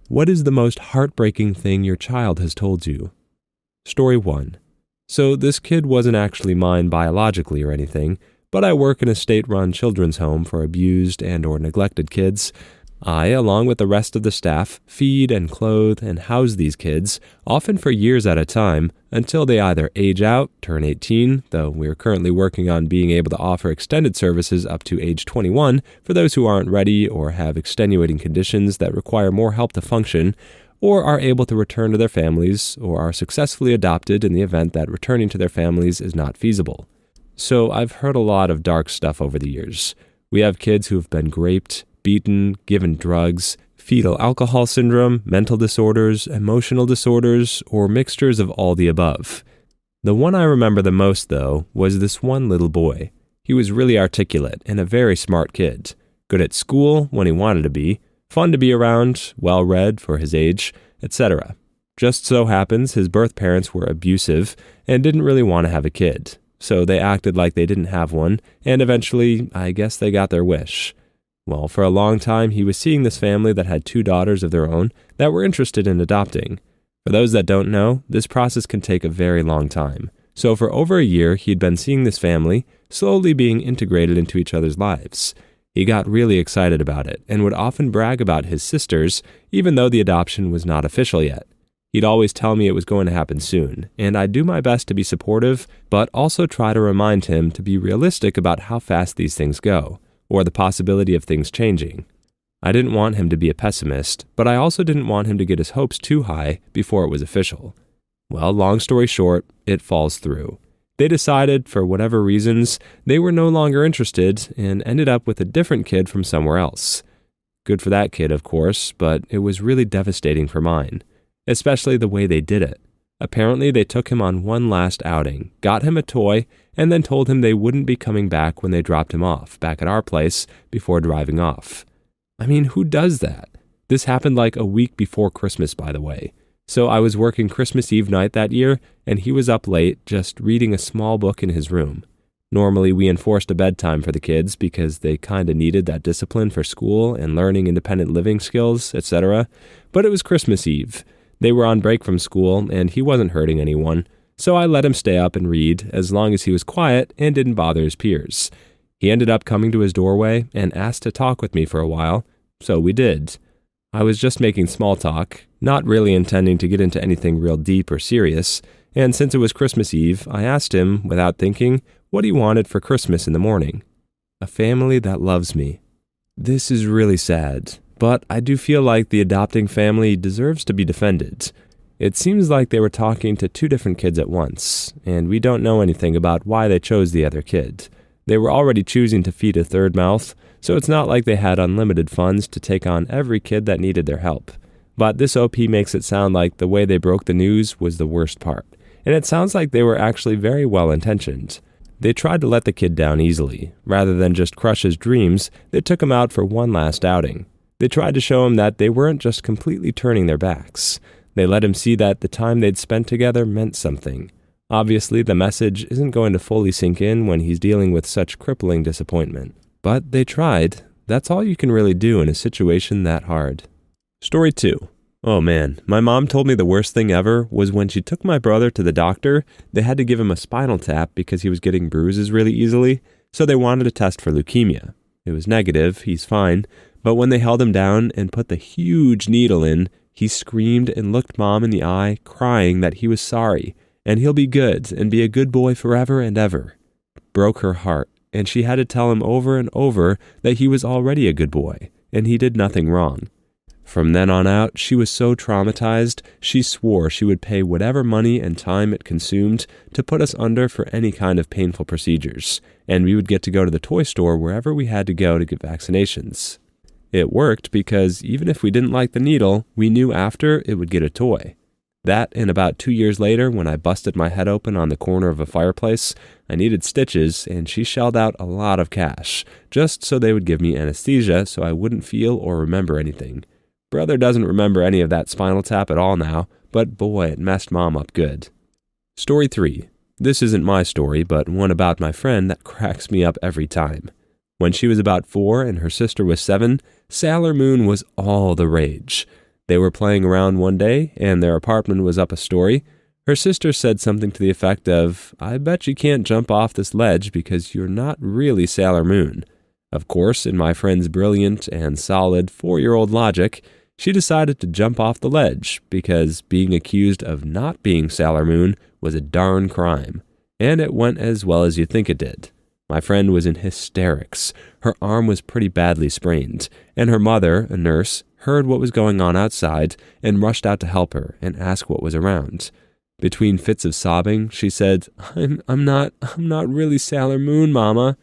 What is the most heartbreaking thing your child has told you? Story 1. So this kid wasn't actually mine biologically or anything, but I work in a state-run children's home for abused and or neglected kids. I, along with the rest of the staff, feed and clothe and house these kids, often for years at a time, until they either age out, turn 18, though we're currently working on being able to offer extended services up to age 21 for those who aren't ready or have extenuating conditions that require more help to function, or are able to return to their families, or are successfully adopted in the event that returning to their families is not feasible. So I've heard a lot of dark stuff over the years. We have kids who have been raped, beaten, given drugs, fetal alcohol syndrome, mental disorders, emotional disorders, or mixtures of all the above. The one I remember the most, though, was this one little boy. He was really articulate and a very smart kid, good at school when he wanted to be, fun to be around, well-read for his age, etc. Just so happens his birth parents were abusive and didn't really want to have a kid, so they acted like they didn't have one, and eventually, I guess they got their wish. Well, for a long time, he was seeing this family that had 2 daughters of their own that were interested in adopting. For those that don't know, this process can take a very long time. So for over a year, he'd been seeing this family, slowly being integrated into each other's lives. He got really excited about it and would often brag about his sisters, even though the adoption was not official yet. He'd always tell me it was going to happen soon, and I'd do my best to be supportive, but also try to remind him to be realistic about how fast these things go, or the possibility of things changing. I didn't want him to be a pessimist, but I also didn't want him to get his hopes too high before it was official. Well, long story short, it falls through. They decided, for whatever reasons, they were no longer interested and ended up with a different kid from somewhere else. Good for that kid, of course, but it was really devastating for mine, especially the way they did it. Apparently, they took him on one last outing, got him a toy, and then told him they wouldn't be coming back when they dropped him off, back at our place, before driving off. I mean, who does that? This happened like a week before Christmas, by the way. So I was working Christmas Eve night that year, and he was up late, just reading a small book in his room. Normally, we enforced a bedtime for the kids because they kinda needed that discipline for school and learning independent living skills, etc. But it was Christmas Eve. They were on break from school, and he wasn't hurting anyone, so I let him stay up and read as long as he was quiet and didn't bother his peers. He ended up coming to his doorway and asked to talk with me for a while, so we did. I was just making small talk, not really intending to get into anything real deep or serious, and since it was Christmas Eve, I asked him, without thinking, what he wanted for Christmas in the morning. A family that loves me. This is really sad, but I do feel like the adopting family deserves to be defended. It seems like they were talking to 2 different kids at once, and we don't know anything about why they chose the other kid. They were already choosing to feed a third mouth, so it's not like they had unlimited funds to take on every kid that needed their help. But this OP makes it sound like the way they broke the news was the worst part, and it sounds like they were actually very well-intentioned. They tried to let the kid down easily. Rather than just crush his dreams, they took him out for one last outing. They tried to show him that they weren't just completely turning their backs. They let him see that the time they'd spent together meant something. Obviously, the message isn't going to fully sink in when he's dealing with such crippling disappointment. But they tried. That's all you can really do in a situation that hard. Story 2. Oh man, my mom told me the worst thing ever was when she took my brother to the doctor. They had to give him a spinal tap because he was getting bruises really easily, so they wanted to test for leukemia. It was negative, he's fine, but when they held him down and put the huge needle in, he screamed and looked Mom in the eye, crying that he was sorry, and he'll be good and be a good boy forever and ever. Broke her heart, and she had to tell him over and over that he was already a good boy, and he did nothing wrong. From then on out, she was so traumatized, she swore she would pay whatever money and time it consumed to put us under for any kind of painful procedures, and we would get to go to the toy store wherever we had to go to get vaccinations. It worked because even if we didn't like the needle, we knew after it would get a toy. That, and about 2 years later, when I busted my head open on the corner of a fireplace, I needed stitches, and she shelled out a lot of cash, just so they would give me anesthesia so I wouldn't feel or remember anything. Brother doesn't remember any of that spinal tap at all now, but boy, it messed Mom up good. Story 3. This isn't my story, but one about my friend that cracks me up every time. When she was about 4 and her sister was 7, Sailor Moon was all the rage. They were playing around one day, and their apartment was up a story. Her sister said something to the effect of, "I bet you can't jump off this ledge because you're not really Sailor Moon." Of course, in my friend's brilliant and solid 4-year-old logic, she decided to jump off the ledge because being accused of not being Sailor Moon was a darn crime. And it went as well as you'd think it did. My friend was in hysterics. Her arm was pretty badly sprained, and her mother, a nurse, heard what was going on outside and rushed out to help her and ask what was around. Between fits of sobbing, she said, I'm not really Sailor Moon, Mama."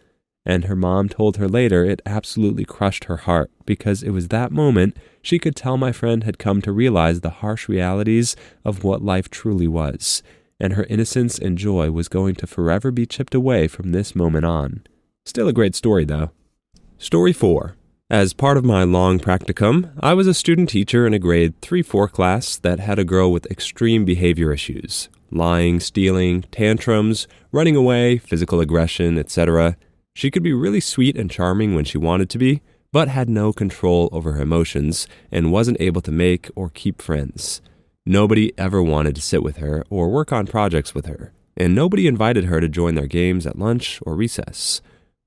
And her mom told her later it absolutely crushed her heart because it was that moment she could tell my friend had come to realize the harsh realities of what life truly was, and her innocence and joy was going to forever be chipped away from this moment on. Still a great story, though. Story 4. As part of my long practicum, I was a student teacher in a grade 3-4 class that had a girl with extreme behavior issues: lying, stealing, tantrums, running away, physical aggression, etc. She could be really sweet and charming when she wanted to be, but had no control over her emotions and wasn't able to make or keep friends. Nobody ever wanted to sit with her or work on projects with her, and nobody invited her to join their games at lunch or recess.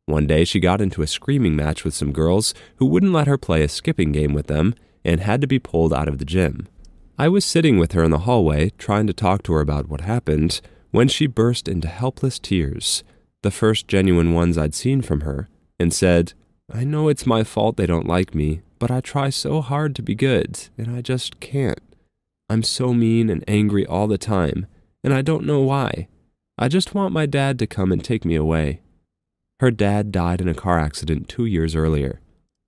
One day she got into a screaming match with some girls who wouldn't let her play a skipping game with them and had to be pulled out of the gym. I was sitting with her in the hallway trying to talk to her about what happened when she burst into helpless tears, the first genuine ones I'd seen from her, and said, "I know it's my fault they don't like me, but I try so hard to be good, and I just can't. I'm so mean and angry all the time, and I don't know why. I just want my dad to come and take me away." Her dad died in a car accident 2 years earlier.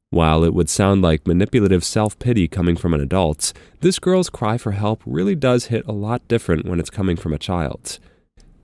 While it would sound like manipulative self-pity coming from an adult, this girl's cry for help really does hit a lot different when it's coming from a child.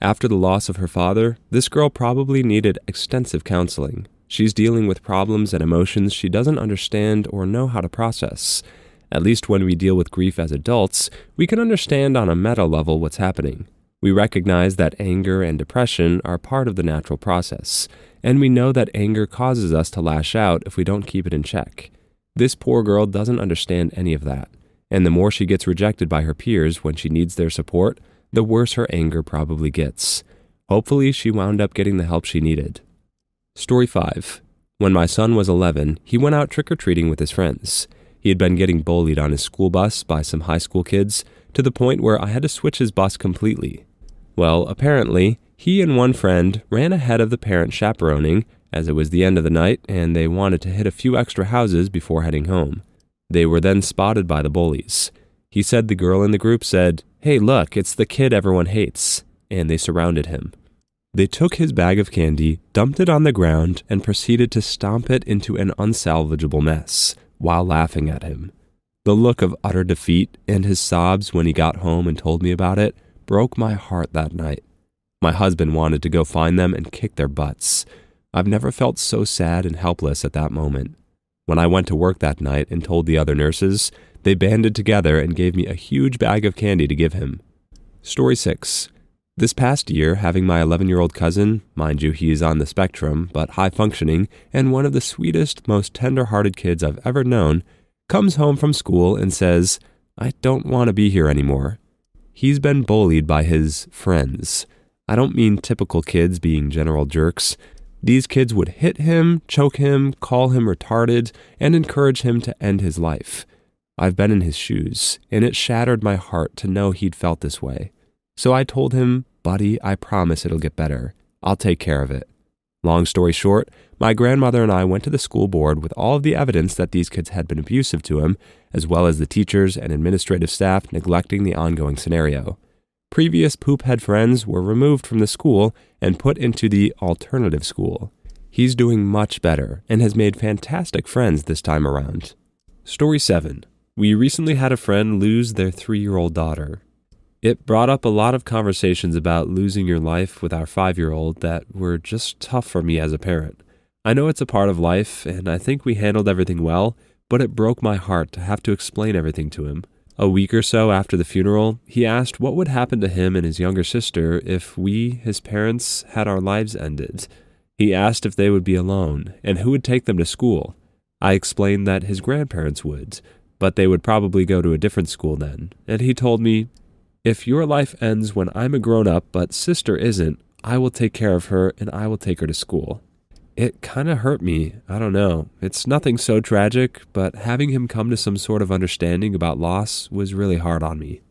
After the loss of her father, this girl probably needed extensive counseling. She's dealing with problems and emotions she doesn't understand or know how to process. At least when we deal with grief as adults, we can understand on a meta level what's happening. We recognize that anger and depression are part of the natural process, and we know that anger causes us to lash out if we don't keep it in check. This poor girl doesn't understand any of that, and the more she gets rejected by her peers when she needs their support, the worse her anger probably gets. Hopefully, she wound up getting the help she needed. Story 5. When my son was 11, he went out trick-or-treating with his friends. He had been getting bullied on his school bus by some high school kids, to the point where I had to switch his bus completely. Well, apparently, he and one friend ran ahead of the parent chaperoning, as it was the end of the night and they wanted to hit a few extra houses before heading home. They were then spotted by the bullies. He said the girl in the group said, "Hey, look, it's the kid everyone hates," and they surrounded him. They took his bag of candy, dumped it on the ground, and proceeded to stomp it into an unsalvageable mess, while laughing at him. The look of utter defeat and his sobs when he got home and told me about it broke my heart that night. My husband wanted to go find them and kick their butts. I've never felt so sad and helpless at that moment. When I went to work that night and told the other nurses, they banded together and gave me a huge bag of candy to give him. Story 6. This past year, having my 11-year-old cousin, mind you he is on the spectrum, but high-functioning, and one of the sweetest, most tender-hearted kids I've ever known, comes home from school and says, "I don't want to be here anymore." He's been bullied by his friends. I don't mean typical kids being general jerks. These kids would hit him, choke him, call him retarded, and encourage him to end his life. I've been in his shoes, and it shattered my heart to know he'd felt this way. So I told him, "Buddy, I promise it'll get better. I'll take care of it." Long story short, my grandmother and I went to the school board with all of the evidence that these kids had been abusive to him, as well as the teachers and administrative staff neglecting the ongoing scenario. Previous poophead friends were removed from the school and put into the alternative school. He's doing much better and has made fantastic friends this time around. Story 7. We recently had a friend lose their 3-year-old daughter. It brought up a lot of conversations about losing your life with our 5-year-old that were just tough for me as a parent. I know it's a part of life, and I think we handled everything well, but it broke my heart to have to explain everything to him. A week or so after the funeral, he asked what would happen to him and his younger sister if we, his parents, had our lives ended. He asked if they would be alone, and who would take them to school. I explained that his grandparents would, but they would probably go to a different school then. And he told me, "If your life ends when I'm a grown-up but sister isn't, I will take care of her and I will take her to school." It kind of hurt me. I don't know. It's nothing so tragic, but having him come to some sort of understanding about loss was really hard on me.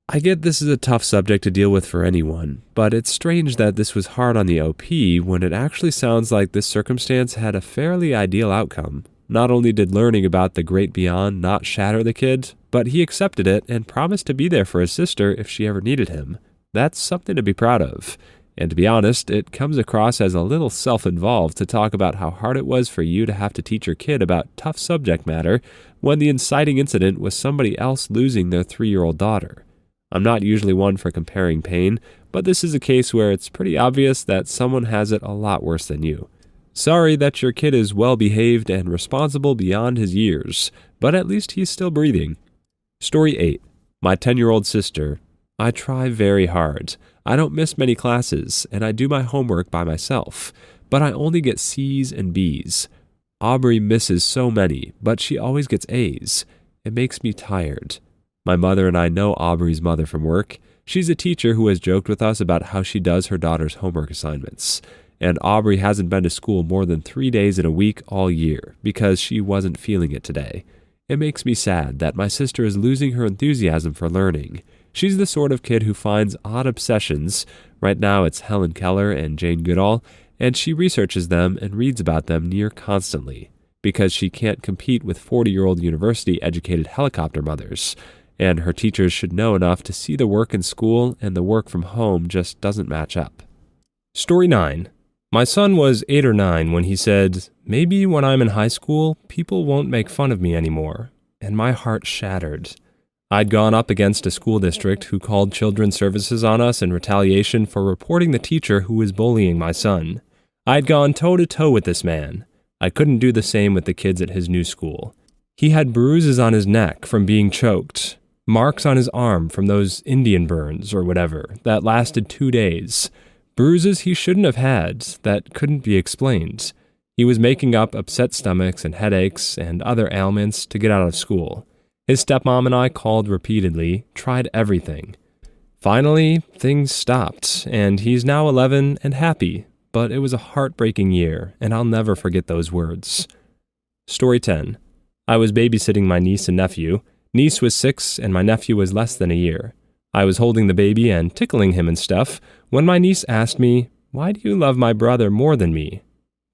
I get this is a tough subject to deal with for anyone, but it's strange that this was hard on the OP when it actually sounds like this circumstance had a fairly ideal outcome. Not only did learning about the great beyond not shatter the kid, but he accepted it and promised to be there for his sister if she ever needed him. That's something to be proud of. And to be honest, it comes across as a little self-involved to talk about how hard it was for you to have to teach your kid about tough subject matter when the inciting incident was somebody else losing their 3-year-old daughter. I'm not usually one for comparing pain, but this is a case where it's pretty obvious that someone has it a lot worse than you. Sorry that your kid is well-behaved and responsible beyond his years, but at least he's still breathing. Story 8. My 10-year-old sister. I try very hard. I don't miss many classes, and I do my homework by myself, but I only get C's and B's. Aubrey misses so many, but she always gets A's. It makes me tired. My mother and I know Aubrey's mother from work. She's a teacher who has joked with us about how she does her daughter's homework assignments. And Aubrey hasn't been to school more than 3 days in a week all year because she wasn't feeling it today. It makes me sad that my sister is losing her enthusiasm for learning. She's the sort of kid who finds odd obsessions. Right now it's Helen Keller and Jane Goodall, and she researches them and reads about them near constantly because she can't compete with 40-year-old university-educated helicopter mothers. And her teachers should know enough to see the work in school and the work from home just doesn't match up. Story 9. My son was 8 or 9 when he said, "Maybe when I'm in high school, people won't make fun of me anymore." And my heart shattered. I'd gone up against a school district who called children's services on us in retaliation for reporting the teacher who was bullying my son. I'd gone toe-to-toe with this man. I couldn't do the same with the kids at his new school. He had bruises on his neck from being choked, marks on his arm from those Indian burns or whatever that lasted 2 days, bruises he shouldn't have had that couldn't be explained. He was making up upset stomachs and headaches and other ailments to get out of school. His stepmom and I called repeatedly, tried everything. Finally, things stopped, and he's now 11 and happy, but it was a heartbreaking year, and I'll never forget those words. Story 10. I was babysitting my niece and nephew. Niece was 6, and my nephew was less than a year. I was holding the baby and tickling him and stuff when my niece asked me, "Why do you love my brother more than me?"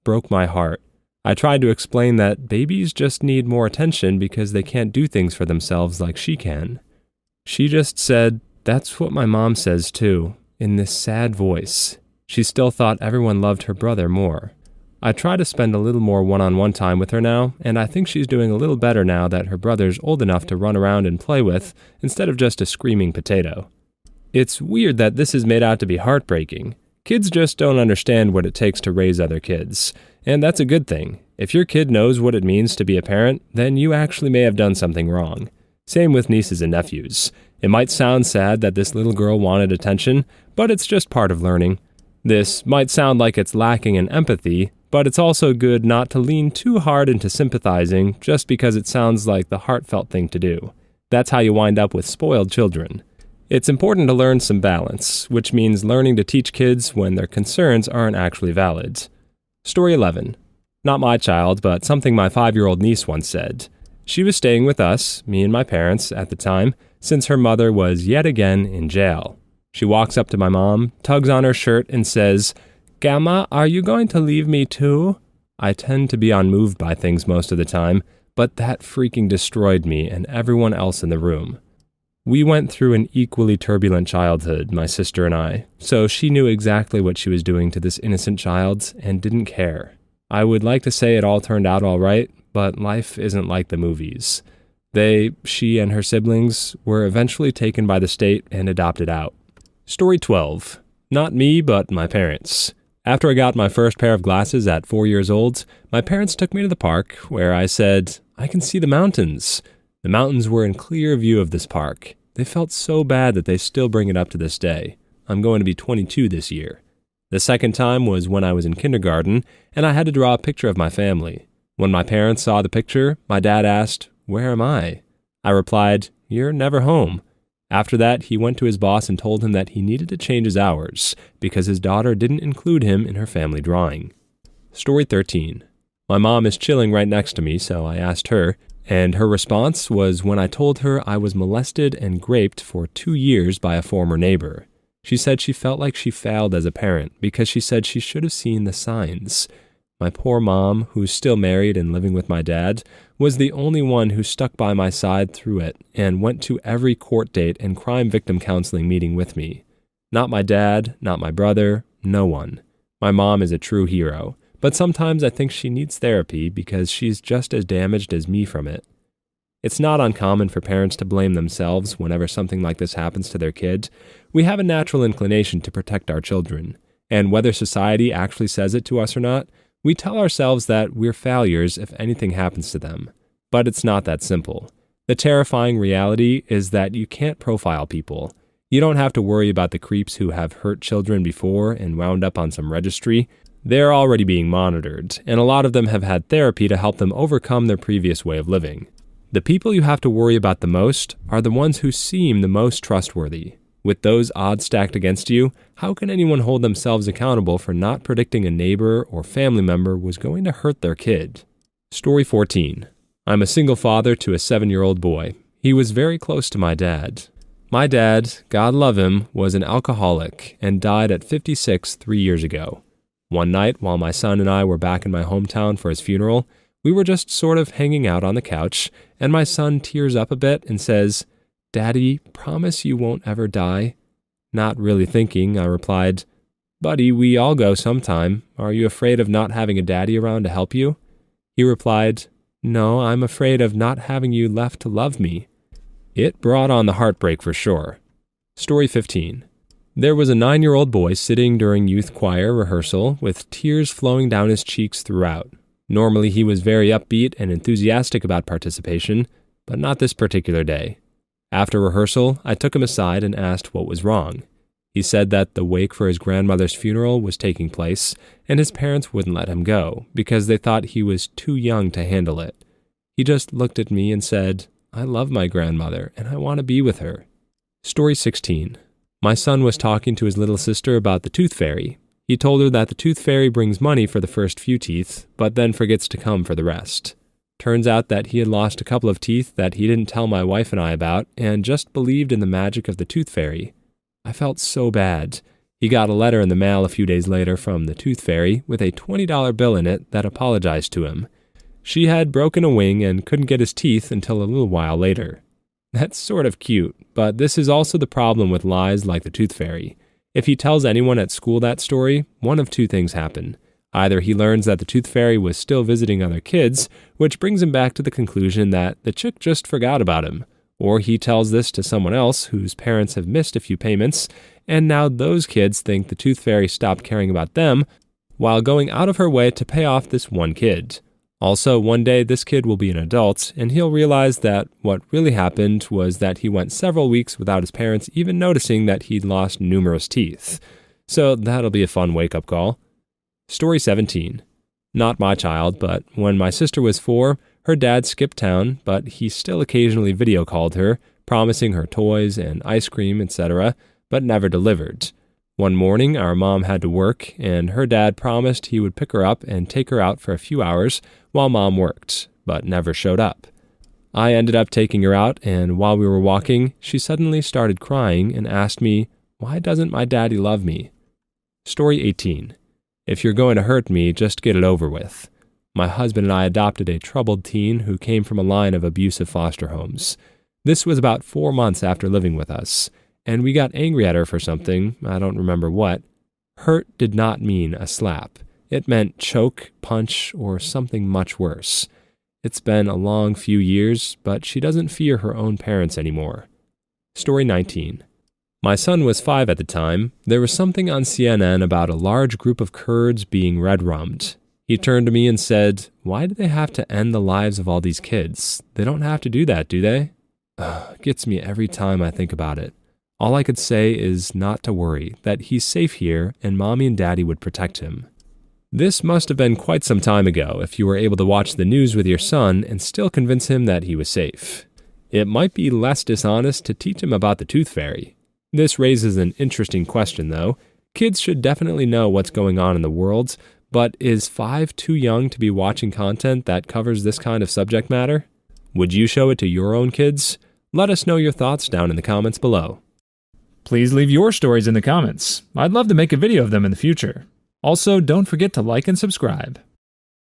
Broke my heart. I tried to explain that babies just need more attention because they can't do things for themselves like she can. She just said, "That's what my mom says too," in this sad voice. She still thought everyone loved her brother more. I try to spend a little more one-on-one time with her now, and I think she's doing a little better now that her brother's old enough to run around and play with instead of just a screaming potato. It's weird that this is made out to be heartbreaking. Kids just don't understand what it takes to raise other kids, and that's a good thing. If your kid knows what it means to be a parent, then you actually may have done something wrong. Same with nieces and nephews. It might sound sad that this little girl wanted attention, but it's just part of learning. This might sound like it's lacking in empathy, but it's also good not to lean too hard into sympathizing just because it sounds like the heartfelt thing to do. That's how you wind up with spoiled children. It's important to learn some balance, which means learning to teach kids when their concerns aren't actually valid. Story 11. Not my child, but something my 5-year-old niece once said. She was staying with us, me and my parents, at the time, since her mother was yet again in jail. She walks up to my mom, tugs on her shirt, and says, "Gamma, are you going to leave me too?" I tend to be unmoved by things most of the time, but that freaking destroyed me and everyone else in the room. We went through an equally turbulent childhood, my sister and I, so she knew exactly what she was doing to this innocent child and didn't care. I would like to say it all turned out all right, but life isn't like the movies. She and her siblings were eventually taken by the state and adopted out. Story 12. Not me, but my parents. After I got my first pair of glasses at 4 years old, my parents took me to the park where I said, "I can see the mountains." The mountains were in clear view of this park. They felt so bad that they still bring it up to this day. I'm going to be 22 this year. The second time was when I was in kindergarten, and I had to draw a picture of my family. When my parents saw the picture, my dad asked, "Where am I?" I replied, "You're never home." After that, he went to his boss and told him that he needed to change his hours because his daughter didn't include him in her family drawing. Story 13. My mom is chilling right next to me, so I asked her, and her response was when I told her I was molested and raped for 2 years by a former neighbor. She said she felt like she failed as a parent because she said she should have seen the signs. My poor mom, who's still married and living with my dad, was the only one who stuck by my side through it and went to every court date and crime victim counseling meeting with me. Not my dad, not my brother, no one. My mom is a true hero, but sometimes I think she needs therapy because she's just as damaged as me from it. It's not uncommon for parents to blame themselves whenever something like this happens to their kid. We have a natural inclination to protect our children, and whether society actually says it to us or not, we tell ourselves that we're failures if anything happens to them. But it's not that simple. The terrifying reality is that you can't profile people. You don't have to worry about the creeps who have hurt children before and wound up on some registry. They're already being monitored, and a lot of them have had therapy to help them overcome their previous way of living. The people you have to worry about the most are the ones who seem the most trustworthy. With those odds stacked against you, how can anyone hold themselves accountable for not predicting a neighbor or family member was going to hurt their kid? Story 14. I'm a single father to a 7-year-old boy. He was very close to my dad. My dad, God love him, was an alcoholic and died at 56 3 years ago. One night, while my son and I were back in my hometown for his funeral, we were just sort of hanging out on the couch, and my son tears up a bit and says, "Daddy, promise you won't ever die?" Not really thinking, I replied, "Buddy, we all go sometime. Are you afraid of not having a daddy around to help you?" He replied, "No, I'm afraid of not having you left to love me." It brought on the heartbreak for sure. Story 15. There was a 9-year-old boy sitting during youth choir rehearsal with tears flowing down his cheeks throughout. Normally he was very upbeat and enthusiastic about participation, but not this particular day. After rehearsal, I took him aside and asked what was wrong. He said that the wake for his grandmother's funeral was taking place, and his parents wouldn't let him go because they thought he was too young to handle it. He just looked at me and said, "I love my grandmother, and I want to be with her." Story 16. My son was talking to his little sister about the tooth fairy. He told her that the tooth fairy brings money for the first few teeth, but then forgets to come for the rest. Turns out that he had lost a couple of teeth that he didn't tell my wife and I about and just believed in the magic of the tooth fairy. I felt so bad. He got a letter in the mail a few days later from the tooth fairy with a $20 bill in it that apologized to him. She had broken a wing and couldn't get his teeth until a little while later. That's sort of cute, but this is also the problem with lies like the tooth fairy. If he tells anyone at school that story, one of two things happen. Either he learns that the tooth fairy was still visiting other kids, which brings him back to the conclusion that the chick just forgot about him, or he tells this to someone else whose parents have missed a few payments, and now those kids think the tooth fairy stopped caring about them while going out of her way to pay off this one kid. Also, one day this kid will be an adult, and he'll realize that what really happened was that he went several weeks without his parents even noticing that he'd lost numerous teeth. So that'll be a fun wake-up call. Story 17. Not my child, but when my sister was 4, her dad skipped town, but he still occasionally video called her, promising her toys and ice cream, etc., but never delivered. One morning, our mom had to work, and her dad promised he would pick her up and take her out for a few hours while mom worked, but never showed up. I ended up taking her out, and while we were walking, she suddenly started crying and asked me, "Why doesn't my daddy love me?" Story 18. If you're going to hurt me, just get it over with. My husband and I adopted a troubled teen who came from a line of abusive foster homes. This was about 4 months after living with us, and we got angry at her for something, I don't remember what. Hurt did not mean a slap. It meant choke, punch, or something much worse. It's been a long few years, but she doesn't fear her own parents anymore. Story 19. My son was 5 at the time. There was something on CNN about a large group of Kurds being red-rummed. He turned to me and said, "Why do they have to end the lives of all these kids? They don't have to do that, do they?" It gets me every time I think about it. All I could say is not to worry, that he's safe here and mommy and daddy would protect him. This must have been quite some time ago if you were able to watch the news with your son and still convince him that he was safe. It might be less dishonest to teach him about the tooth fairy. This raises an interesting question, though. Kids should definitely know what's going on in the world, but is 5 too young to be watching content that covers this kind of subject matter? Would you show it to your own kids? Let us know your thoughts down in the comments below. Please leave your stories in the comments. I'd love to make a video of them in the future. Also, don't forget to like and subscribe.